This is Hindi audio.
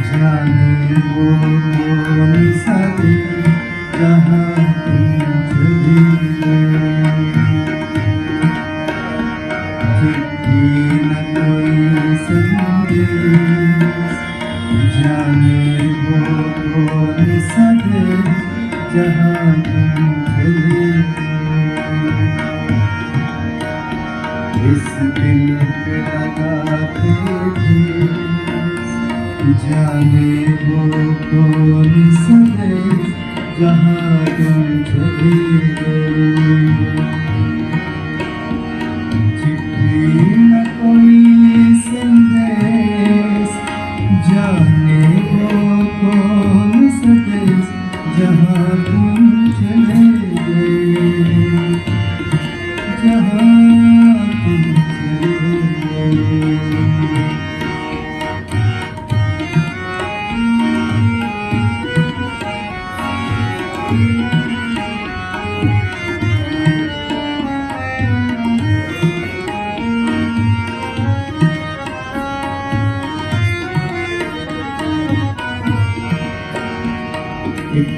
जाने वो कौन सा दिन जहाँ तुम चली गई। चिट्ठी न कोई संदेश, जाने वो कौन सा दिन जहाँ तुम चली गई। इस दिल पे लगाते थे, जाने वो कौन सा देश जहाँ तुम चली गई। चिट्ठी न कोई संदेश, जाने वो कौन सा देश जहाँ तुम चले गए, जहाँ तुम चले गए। एक